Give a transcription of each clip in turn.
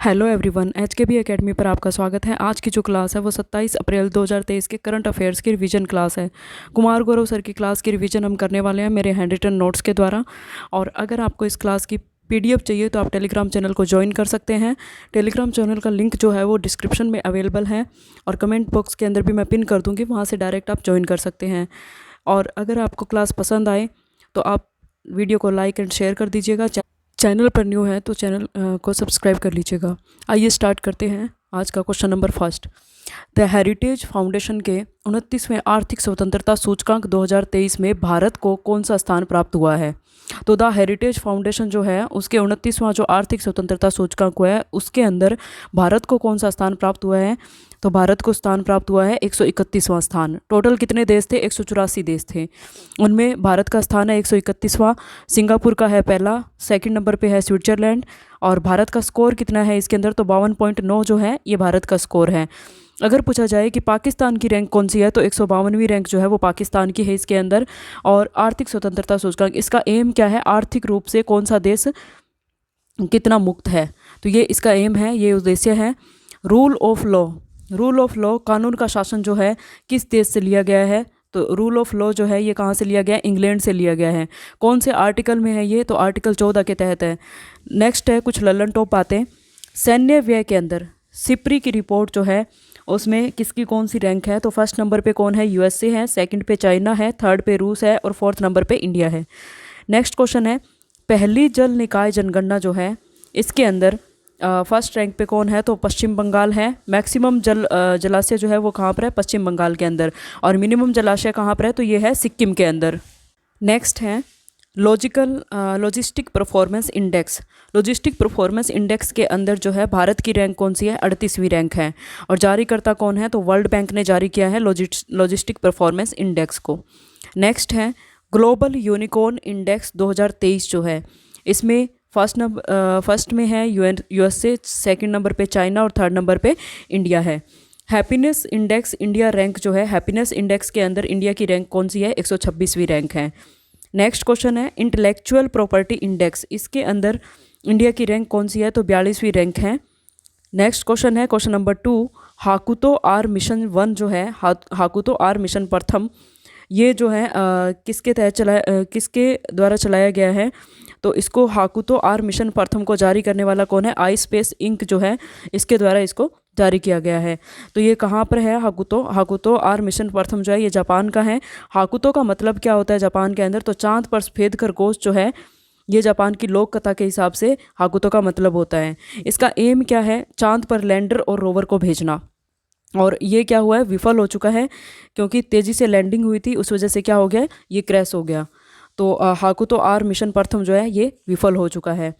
Hello everyone, एचकेबी academy पर आपका स्वागत है। आज की जो क्लास है वो 27 अप्रैल 2023 के करंट अफेयर्स की रिवीजन क्लास है। कुमार गौरव सर की क्लास की रिवीजन हम करने वाले हैं मेरे हैंड रिटन नोट्स के द्वारा। और अगर आपको इस क्लास की पीडीएफ चाहिए तो आप टेलीग्राम चैनल को ज्वाइन कर सकते हैं। टेलीग्राम चैनल का लिंक जो है वो डिस्क्रिप्शन में अवेलेबल है और कमेंट बॉक्स के अंदर भी मैं पिन कर दूँगी, वहाँ से डायरेक्ट आप ज्वाइन कर सकते हैं। और अगर आपको क्लास पसंद आए तो आप वीडियो को लाइक एंड शेयर कर दीजिएगा। चैनल पर न्यू है तो चैनल को सब्सक्राइब कर लीजिएगा। आइए स्टार्ट करते हैं आज का question number first. The heritage foundation के 29वें आर्थिक स्वतंत्रता सूचकांक 2023 में भारत को कौन सा स्थान प्राप्त हुआ है? तो द हेरिटेज फाउंडेशन जो है उसके 29वां जो आर्थिक स्वतंत्रता सूचकांक हुआ है उसके अंदर भारत को कौन सा स्थान प्राप्त हुआ है? तो भारत को स्थान प्राप्त हुआ है 131वां स्थान। टोटल कितने देश थे? 184 देश थे, उनमें भारत का स्थान है 131वां। सिंगापुर का है पहला, सेकंड नंबर पे है स्विट्जरलैंड। और भारत का स्कोर कितना है इसके अंदर? तो 52.9 जो है ये भारत का स्कोर है। अगर पूछा जाए कि पाकिस्तान की रैंक कौन सी है तो 152वीं रैंक जो है वो पाकिस्तान की है इसके अंदर। और आर्थिक स्वतंत्रता सूचकांक इसका एम क्या है? आर्थिक रूप से कौन सा देश कितना मुक्त है, तो ये इसका एम है, ये उद्देश्य है। Rule of law, rule of law कानून का शासन जो है किस देश से लिया गया है? तो रूल ऑफ लॉ जो है ये कहाँ से लिया गया है? इंग्लैंड से लिया गया है। कौन से आर्टिकल में है ये? तो आर्टिकल 14 के तहत है। नेक्स्ट है कुछ लल्लन टॉप बातें। सैन्य व्यय के अंदर सिप्री की रिपोर्ट जो है उसमें किसकी कौन सी रैंक है? तो फर्स्ट नंबर पे कौन है? यूएसए है, सेकंड पे चाइना है, थर्ड पे रूस है और फोर्थ नंबर पे इंडिया है। नेक्स्ट क्वेश्चन है पहली जल निकाय जनगणना जो है इसके अंदर फर्स्ट रैंक पे कौन है? तो पश्चिम बंगाल है। मैक्सिमम जलाशय जो है वो कहाँ पर है? पश्चिम बंगाल के अंदर। और मिनिमम जलाशय कहाँ पर है? तो ये है सिक्किम के अंदर। नेक्स्ट है logistic performance index. Logistic performance index के अंदर जो है भारत की रैंक कौन सी है? 38वीं रैंक है। और जारीकर्ता कौन है? तो वर्ल्ड बैंक ने जारी किया है लॉजिस्टिक परफॉर्मेंस इंडेक्स को। नेक्स्ट है ग्लोबल यूनिकॉर्न इंडेक्स 2023 जो है इसमें फर्स्ट में है यूएसए, सेकंड नंबर पे चाइना और थर्ड नंबर पे इंडिया है। हैप्पीनेस इंडेक्स इंडिया रैंक जो है हैप्पीनेस इंडेक्स के अंदर इंडिया की रैंक कौन सी है? 126वीं रैंक है। नेक्स्ट क्वेश्चन है इंटेलेक्चुअल प्रॉपर्टी इंडेक्स, इसके अंदर इंडिया की रैंक कौन सी है? तो 42वीं रैंक है। नेक्स्ट क्वेश्चन है क्वेश्चन नंबर 2। हाकुतो आर मिशन 1 जो है हाकुतो आर मिशन प्रथम ये जो है किसके द्वारा चलाया गया है? तो इसको हाकुतो आर मिशन प्रथम को जारी करने वाला कौन है? आई स्पेस इंक जो है इसके द्वारा इसको जारी किया गया है। तो ये कहाँ पर है? हाकुतो आर मिशन प्रथम जो है ये जापान का है। हाकुतो का मतलब क्या होता है जापान के अंदर? तो चांद पर सफेद खरगोश जो है ये जापान की लोक कथा के हिसाब से हाकुतो का मतलब होता है। इसका एम क्या है? चांद पर लैंडर और रोवर को भेजना। और ये क्या हुआ है? विफल हो चुका है, क्योंकि तेज़ी से लैंडिंग हुई थी उस वजह से क्या हो गया? ये क्रैश हो गया। तो हाकुतो आर मिशन प्रथम जो है ये विफल हो चुका है।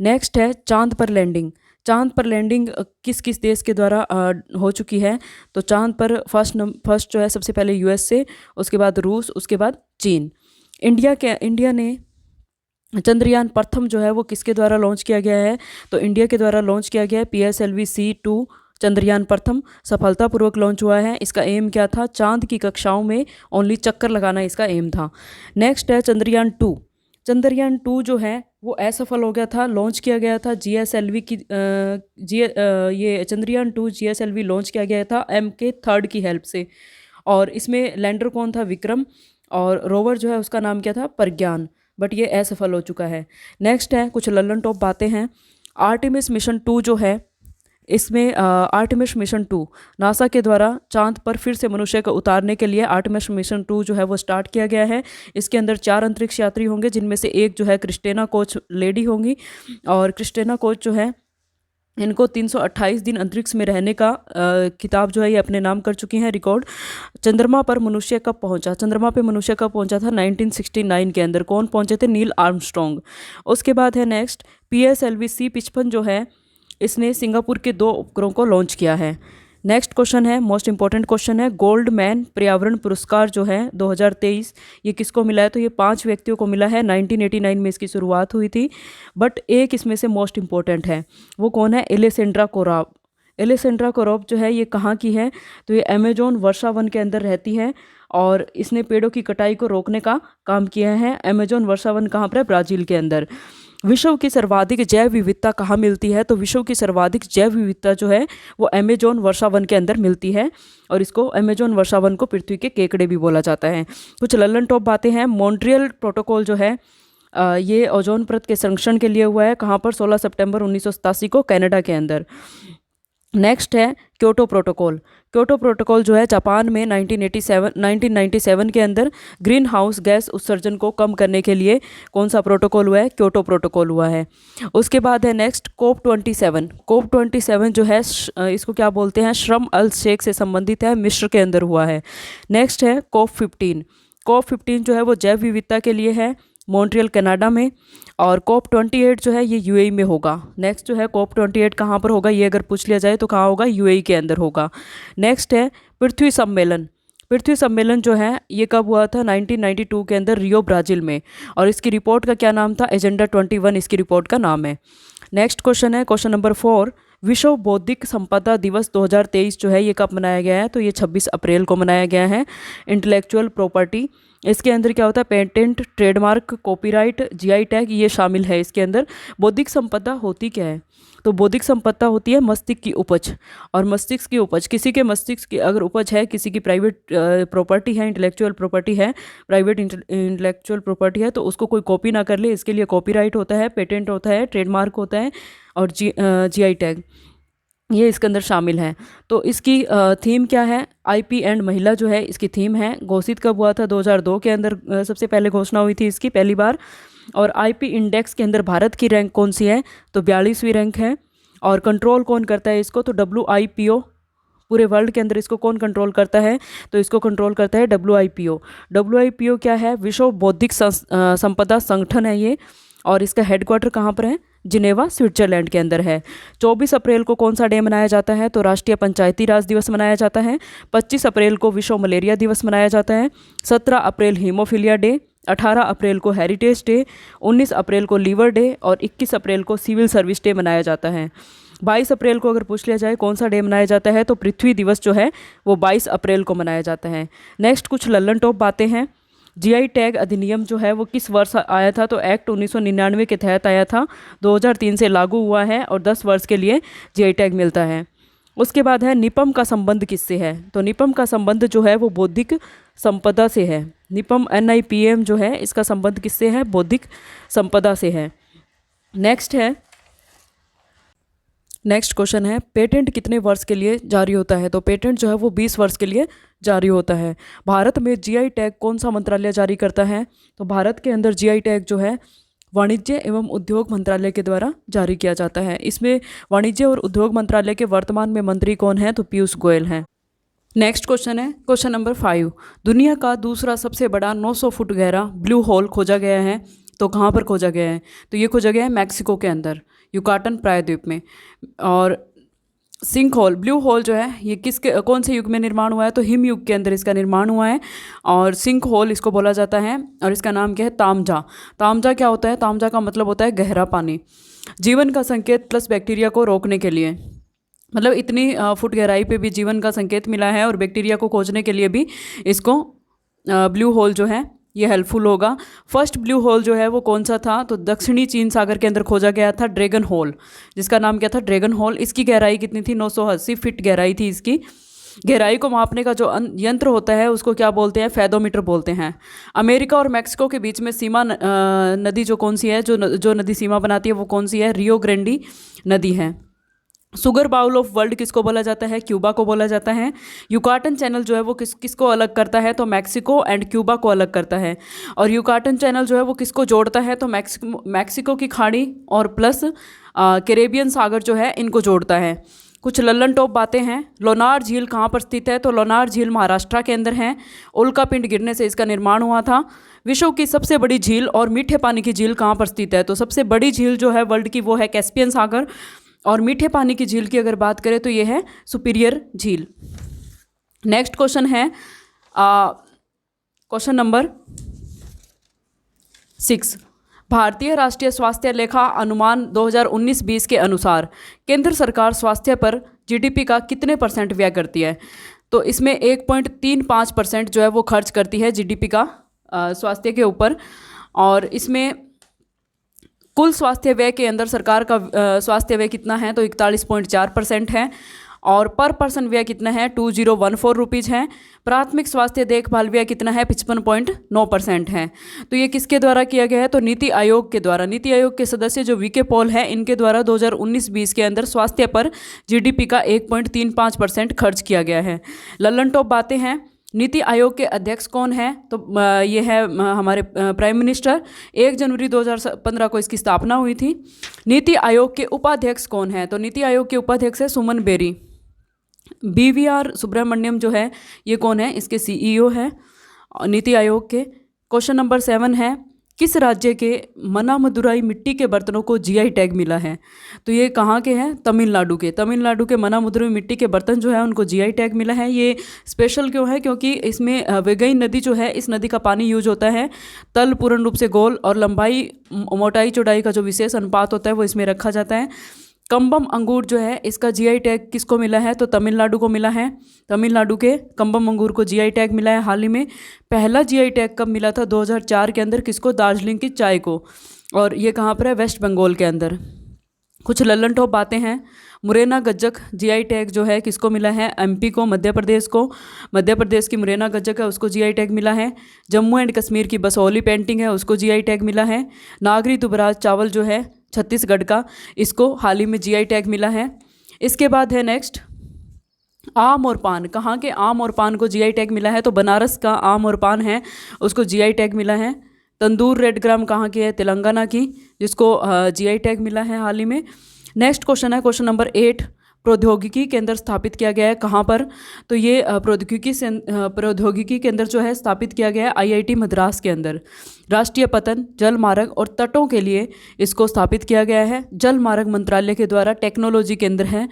नेक्स्ट है चांद पर लैंडिंग। चांद पर लैंडिंग किस किस देश के द्वारा हो चुकी है? तो चांद पर फर्स्ट जो है सबसे पहले यूएसए, उसके बाद रूस, उसके बाद चीन। इंडिया ने चंद्रयान प्रथम जो है वो किसके द्वारा लॉन्च किया गया है? तो इंडिया के द्वारा लॉन्च किया गया है। PSLV-C2 चंद्रयान प्रथम सफलतापूर्वक लॉन्च हुआ है। इसका एम क्या था? चांद की कक्षाओं में ओनली चक्कर लगाना इसका एम था। नेक्स्ट है चंद्रयान 2। चंद्रयान 2 जो है वो असफल हो गया था। लॉन्च किया गया था GSLV की ये चंद्रयान 2 GSLV लॉन्च किया गया था MK3 की हेल्प से। और इसमें लैंडर कौन था? विक्रम। और रोवर जो है उसका नाम क्या था? प्रज्ञान। बट ये असफल हो चुका है। नेक्स्ट है कुछ लल्लन टॉप बातें हैं। आर्टेमिस मिशन 2 जो है इसमें आर्टेमिस मिशन 2 नासा के द्वारा चांद पर फिर से मनुष्य को उतारने के लिए आर्टेमिस मिशन 2 जो है वो स्टार्ट किया गया है। इसके अंदर 4 अंतरिक्ष यात्री होंगे, जिनमें से एक जो है क्रिस्टेना कोच लेडी होंगी। और क्रिस्टेना कोच जो है इनको 328 दिन अंतरिक्ष में रहने का खिताब जो है ये अपने नाम कर चुकी हैं, रिकॉर्ड। चंद्रमा पर मनुष्य कब पहुंचा? चंद्रमा पे मनुष्य कब पहुंचा था? 1969 के अंदर। कौन पहुंचे थे? Neil Armstrong. उसके बाद है नेक्स्ट PSLV-C55 जो है इसने सिंगापुर के 2 उपग्रहों को लॉन्च किया है। नेक्स्ट क्वेश्चन है मोस्ट इंपॉर्टेंट क्वेश्चन है गोल्डमैन पर्यावरण पुरस्कार जो है 2023 ये किसको मिला है? तो ये 5 व्यक्तियों को मिला है। 1989 में इसकी शुरुआत हुई थी, बट एक इसमें से मोस्ट इंपॉर्टेंट है। वो कौन है? एलेसेंड्रा कोराव। एलेसेंड्रा कोराव जो है ये कहाँ की है? तो ये अमेजोन वर्षा वन के अंदर रहती है और इसने पेड़ों की कटाई को रोकने का काम किया है। अमेजोन वर्षा वन कहाँ पर है? ब्राज़ील के अंदर। विश्व की सर्वाधिक जैव विविधता कहाँ मिलती है? तो विश्व की सर्वाधिक जैव विविधता जो है वो अमेजोन वर्षा वन के अंदर मिलती है, और इसको अमेजोन वर्षा वन को पृथ्वी के केकड़े भी बोला जाता है। कुछ लल्लन टॉप बातें हैं। मॉन्ट्रियल प्रोटोकॉल जो है ये ओजोन परत के संरक्षण के लिए हुआ है। कहाँ पर? 16 सितंबर 1987 को कनाडा के अंदर। नेक्स्ट है क्योटो प्रोटोकॉल। क्योटो प्रोटोकॉल जो है जापान में 1997 के अंदर ग्रीन हाउस गैस उत्सर्जन को कम करने के लिए कौन सा प्रोटोकॉल हुआ है? क्योटो प्रोटोकॉल हुआ है। उसके बाद है नेक्स्ट COP27। COP27 जो है इसको क्या बोलते हैं? श्रम अल शेख से संबंधित है, मिस्र के अंदर हुआ है। नेक्स्ट है COP15। COP15 जो है वो जैव विविधता के लिए है, मॉन्ट्रियल कनाडा में। और COP28 जो है ये यूएई में होगा। नेक्स्ट जो है COP28 कहाँ पर होगा, ये अगर पूछ लिया जाए तो कहाँ होगा? यूएई के अंदर होगा। नेक्स्ट है पृथ्वी सम्मेलन। पृथ्वी सम्मेलन जो है ये कब हुआ था? 1992 के अंदर रियो ब्राज़ील में, और इसकी रिपोर्ट का क्या नाम था? एजेंडा 21 इसकी रिपोर्ट का नाम है। नेक्स्ट क्वेश्चन है क्वेश्चन नंबर 4। विश्व बौद्धिक संपदा दिवस 2023 जो है ये कब मनाया गया है? तो ये 26 अप्रैल को मनाया गया है। इंटेलेक्चुअल प्रॉपर्टी, इसके अंदर क्या होता है? Patent, trademark, copyright, GI tag, ये शामिल है इसके अंदर। बौद्धिक संपदा होती क्या है? तो बौद्धिक संपदा होती है मस्तिष्क की उपज, और मस्तिष्क की उपज, किसी के मस्तिष्क की अगर उपज है, किसी की प्राइवेट प्रॉपर्टी है, इंटेलेक्चुअल प्रॉपर्टी है, प्राइवेट इंटेलेक्चुअल प्रॉपर्टी है, तो उसको कोई कॉपी ना कर ले, इसके लिए कॉपीराइट होता है, पेटेंट होता है, ट्रेडमार्क होता है, और जीआई टैग, ये इसके अंदर शामिल है। तो इसकी थीम क्या है? आईपी एंड महिला जो है इसकी थीम है। घोषित कब हुआ था? 2002 के अंदर सबसे पहले घोषणा हुई थी इसकी पहली बार। और आईपी इंडेक्स के अंदर भारत की रैंक कौन सी है? तो 42वीं रैंक है। और कंट्रोल कौन करता है इसको? तो WIPO। पूरे वर्ल्ड के अंदर इसको कौन कंट्रोल करता है? तो इसको कंट्रोल करता है WIPO। WIPO क्या है? विश्व बौद्धिक संपदा संगठन है ये, और इसका हेडक्वार्टर कहाँ पर है? जिनेवा, स्विट्जरलैंड के अंदर है। 24 अप्रैल को कौन सा डे मनाया जाता है? तो राष्ट्रीय पंचायती राज दिवस मनाया जाता है। 25 अप्रैल को विश्व मलेरिया दिवस मनाया जाता है। 17 अप्रैल हीमोफीलिया डे, 18 अप्रैल को हेरिटेज डे, 19 अप्रैल को लीवर डे, और 21 अप्रैल को सिविल सर्विस डे मनाया जाता है। 22 अप्रैल को अगर पूछ लिया जाए कौन सा डे मनाया जाता है, तो पृथ्वी दिवस जो है वो 22 अप्रैल को मनाया जाता है। नेक्स्ट कुछ लल्लन टॉप बातें हैं। जीआई टैग अधिनियम जो है वो किस वर्ष आया था? तो एक्ट 1999 के तहत आया था, 2003 से लागू हुआ है, और 10 वर्ष के लिए जीआई टैग मिलता है। उसके बाद है निपम का संबंध किससे है? तो निपम का संबंध जो है वो बौद्धिक संपदा से है। निपम NIPM जो है इसका संबंध किससे है? बौद्धिक संपदा से है। नेक्स्ट क्वेश्चन है पेटेंट कितने वर्ष के लिए जारी होता है? तो पेटेंट जो है वो 20 वर्ष के लिए जारी होता है। भारत में जीआई टैग कौन सा मंत्रालय जारी करता है? तो भारत के अंदर जीआई टैग जो है वाणिज्य एवं उद्योग मंत्रालय के द्वारा जारी किया जाता है। इसमें वाणिज्य और उद्योग मंत्रालय के वर्तमान में मंत्री कौन है? तो पीयूष गोयल हैं। नेक्स्ट क्वेश्चन है क्वेश्चन नंबर 5। दुनिया का दूसरा सबसे बड़ा 900 फुट गहरा ब्लू होल खोजा गया है, तो कहाँ पर खोजा गया है? तो ये खोजा गया है मैक्सिको के अंदर, युकाटन प्रायद्वीप में। और सिंक होल, ब्लू होल जो है ये कौन से युग में निर्माण हुआ है? तो हिम युग के अंदर इसका निर्माण हुआ है, और सिंक होल इसको बोला जाता है, और इसका नाम क्या है? तामझा। तामझा क्या होता है? तामझा का मतलब होता है गहरा पानी। जीवन का संकेत प्लस बैक्टीरिया को रोकने के लिए, मतलब इतनी फुट गहराई पे भी जीवन का संकेत मिला है, और बैक्टीरिया को खोजने के लिए भी इसको ब्लू होल जो है ये हेल्पफुल होगा। फर्स्ट ब्लू होल जो है वो कौन सा था? तो दक्षिणी चीन सागर के अंदर खोजा गया था, ड्रैगन होल, जिसका नाम क्या था? Dragon Hole. इसकी गहराई कितनी थी? 980 फीट गहराई थी इसकी। गहराई को मापने का जो यंत्र होता है उसको क्या बोलते हैं? फैदोमीटर बोलते हैं। अमेरिका और मैक्सिको के बीच में सीमा नदी जो कौन सी है, जो नदी सीमा बनाती है वो कौन सी है? रियो ग्रैंडी नदी है। सुगर बाउल ऑफ वर्ल्ड किसको बोला जाता है? क्यूबा को बोला जाता है। युकाटन चैनल जो है वो किसको अलग करता है? तो मैक्सिको एंड क्यूबा को अलग करता है। और युकाटन चैनल जो है वो किसको जोड़ता है? तो मैक्सिको की खाड़ी और प्लस कैरेबियन सागर जो है इनको जोड़ता है। कुछ लल्लन टॉप बातें हैं। लोनार झील कहाँ पर स्थित है? तो लोनार झील महाराष्ट्र के अंदर है। उल्का पिंड गिरने से इसका निर्माण हुआ था। विश्व की सबसे बड़ी झील और मीठे पानी की झील कहाँ पर स्थित है? तो सबसे बड़ी झील जो है वर्ल्ड की वो है कैस्पियन सागर, और मीठे पानी की झील की अगर बात करें तो ये है सुपीरियर झील। नेक्स्ट क्वेश्चन है क्वेश्चन नंबर 6। भारतीय राष्ट्रीय स्वास्थ्य लेखा अनुमान 2019-20 के अनुसार केंद्र सरकार स्वास्थ्य पर जीडीपी का कितने % व्यय करती है? तो इसमें 1.35% जो है वो खर्च करती है जीडीपी का स्वास्थ्य के ऊपर। और इसमें कुल स्वास्थ्य व्यय के अंदर सरकार का स्वास्थ्य व्यय कितना है, तो 41.4% है। और पर पर्सन व्यय कितना है, 2014 रुपीज़ है। प्राथमिक स्वास्थ्य देखभाल व्यय कितना है, 55.9% है। तो ये किसके द्वारा किया गया है, तो नीति आयोग के द्वारा। नीति आयोग के सदस्य जो वीके पॉल है, इनके द्वारा 2019-20 के अंदर स्वास्थ्य पर जीडीपी का 1.35% खर्च किया गया है। लल्लन टॉप बातें हैं। नीति आयोग के अध्यक्ष कौन है, तो ये है हमारे प्राइम मिनिस्टर। 1 जनवरी 2015 को इसकी स्थापना हुई थी। नीति आयोग के उपाध्यक्ष कौन है, तो नीति आयोग के उपाध्यक्ष है सुमन बेरी। BVR सुब्रमण्यम जो है ये कौन है, इसके CEO है नीति आयोग के। क्वेश्चन नंबर 7 है, किस राज्य के मनामदुराई मिट्टी के बर्तनों को GI टैग मिला है, तो ये कहाँ के हैं, तमिलनाडु के। तमिलनाडु के मनामदुराई मिट्टी के बर्तन जो है उनको GI टैग मिला है। ये स्पेशल क्यों है, क्योंकि इसमें वेगई नदी जो है, इस नदी का पानी यूज होता है। तल पूर्ण रूप से गोल और लंबाई मोटाई चौड़ाई का जो विशेष अनुपात होता है वो इसमें रखा जाता है। कम्बम अंगूर जो है, इसका GI टैग किसको मिला है, तो तमिलनाडु को मिला है। तमिलनाडु के कम्बम अंगूर को GI टैग मिला है हाल ही में। पहला GI टैग कब मिला था, 2004 के अंदर। किसको, दार्जिलिंग की चाय को। और ये कहाँ पर है, वेस्ट बंगाल के अंदर। कुछ लल्लन टॉप बातें हैं। मुरैना गज्जक GI टैग जो है किसको मिला है, MP को, मध्य प्रदेश को। मध्य प्रदेश की मुरैना गज्जक है, उसको GI टैग मिला है। जम्मू एंड कश्मीर की बसोली पेंटिंग है, उसको GI टैग मिला है। नागरी दुबराज चावल जो है छत्तीसगढ़ का, इसको हाल ही में GI टैग मिला है। इसके बाद है नेक्स्ट आम और पान। कहाँ के आम और पान को GI टैग मिला है, तो बनारस का आम और पान है, उसको GI टैग मिला है। तंदूर रेड ग्राम कहाँ की है, तेलंगाना की, जिसको GI टैग मिला है हाल ही में। नेक्स्ट क्वेश्चन है, क्वेश्चन नंबर 8, प्रौद्योगिकी केंद्र स्थापित किया गया है कहाँ पर, तो ये प्रौद्योगिकी केंद्र जो है स्थापित किया गया है IIT मद्रास के अंदर। राष्ट्रीय पतन, जल मार्ग और तटों के लिए इसको स्थापित किया गया है। जल मार्ग मंत्रालय के द्वारा टेक्नोलॉजी केंद्र है।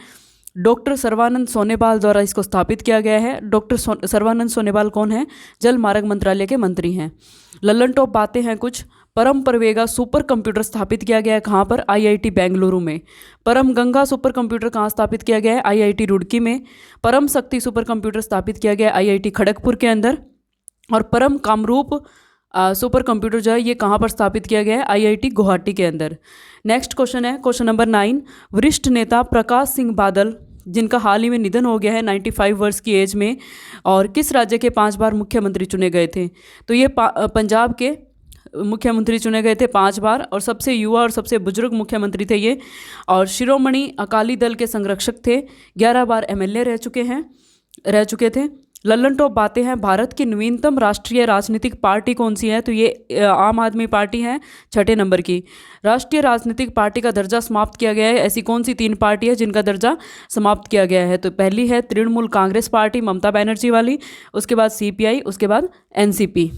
डॉक्टर सर्बानंद सोनोवाल द्वारा इसको स्थापित किया गया है। डॉक्टर सर्बानंद सोनोवाल कौन है, जल मार्ग मंत्रालय के मंत्री हैं। लल्लन टॉप बातें हैं कुछ। परम प्रवेगा सुपर कंप्यूटर स्थापित किया गया है कहाँ पर, IIT बेंगलुरु में। परम गंगा सुपर कंप्यूटर कहाँ स्थापित किया गया है, IIT रुड़की में। परम शक्ति सुपर कंप्यूटर स्थापित किया गया है IIT खड़गपुर के अंदर। और परम कामरूप सुपर कंप्यूटर जो है ये कहाँ पर स्थापित किया गया है, IIT गुवाहाटी के अंदर। नेक्स्ट क्वेश्चन है, क्वेश्चन नंबर 9, वरिष्ठ नेता प्रकाश सिंह बादल जिनका हाल ही में निधन हो गया है 95 वर्ष की एज में, और किस राज्य के 5 बार मुख्यमंत्री चुने गए थे, तो ये पंजाब के मुख्यमंत्री चुने गए थे 5 बार, और सबसे युवा और सबसे बुजुर्ग मुख्यमंत्री थे ये। और शिरोमणि अकाली दल के संरक्षक थे। 11 बार MLA रह चुके थे। लल्लन टॉप बातें हैं। भारत की नवीनतम राष्ट्रीय राजनीतिक पार्टी कौन सी है, तो ये आम आदमी पार्टी है 6ठे नंबर की। राष्ट्रीय राजनीतिक पार्टी का दर्जा समाप्त किया गया है, ऐसी कौन सी 3 पार्टी है जिनका दर्जा समाप्त किया गया है, तो पहली है तृणमूल कांग्रेस पार्टी ममता बनर्जी वाली, उसके बाद CPI, उसके बाद NCP।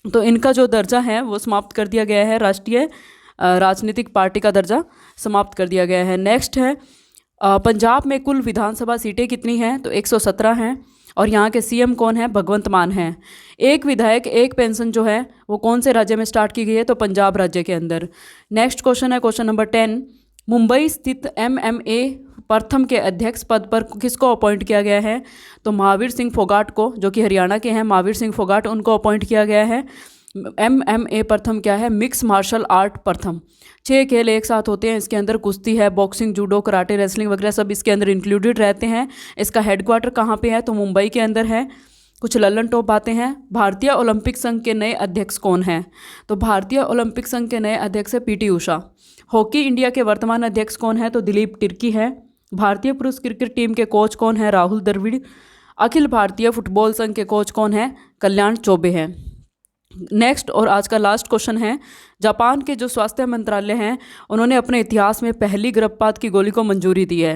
तो इनका जो दर्जा है वो समाप्त कर दिया गया है, राष्ट्रीय राजनीतिक पार्टी का दर्जा समाप्त कर दिया गया है। नेक्स्ट है पंजाब में कुल विधानसभा सीटें कितनी हैं, तो 117 हैं। और यहाँ के CM कौन है, भगवंत मान हैं। एक विधायक एक पेंशन जो है वो कौन से राज्य में स्टार्ट की गई है, तो पंजाब राज्य के अंदर। नेक्स्ट क्वेश्चन है, क्वेश्चन नंबर 10, मुंबई स्थित MMA प्रथम के अध्यक्ष पद पर किसको अपॉइंट किया गया है, तो महावीर सिंह फोगाट को, जो कि हरियाणा के हैं, महावीर सिंह फोगाट, उनको अपॉइंट किया गया है। MMA प्रथम क्या है, मिक्स मार्शल आर्ट प्रथम। 6 खेल एक साथ होते हैं इसके अंदर, कुश्ती है, बॉक्सिंग, जूडो, कराटे, रेसलिंग वगैरह सब इसके अंदर इंक्लूडेड रहते हैं। इसका हेडक्वार्टर कहाँ पे है, तो मुंबई के अंदर है। कुछ लल्लन टॉप बातें हैं। भारतीय ओलंपिक संघ के नए अध्यक्ष कौन हैं, तो भारतीय ओलंपिक संघ के नए अध्यक्ष है PT उषा। हॉकी इंडिया के वर्तमान अध्यक्ष कौन है, तो दिलीप तिर्की है। भारतीय पुरुष क्रिकेट टीम के कोच कौन है, राहुल द्रविड़। अखिल भारतीय फुटबॉल संघ के कोच कौन है, कल्याण चौबे हैं। नेक्स्ट और आज का लास्ट क्वेश्चन है, जापान के जो स्वास्थ्य मंत्रालय हैं उन्होंने अपने इतिहास में पहली गर्भपात की गोली को मंजूरी दी है।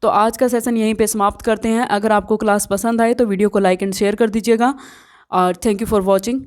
तो आज का सेशन यहीं पे समाप्त करते हैं। अगर आपको क्लास पसंद आए तो वीडियो को लाइक एंड शेयर कर दीजिएगा। और थैंक यू फॉर वॉचिंग।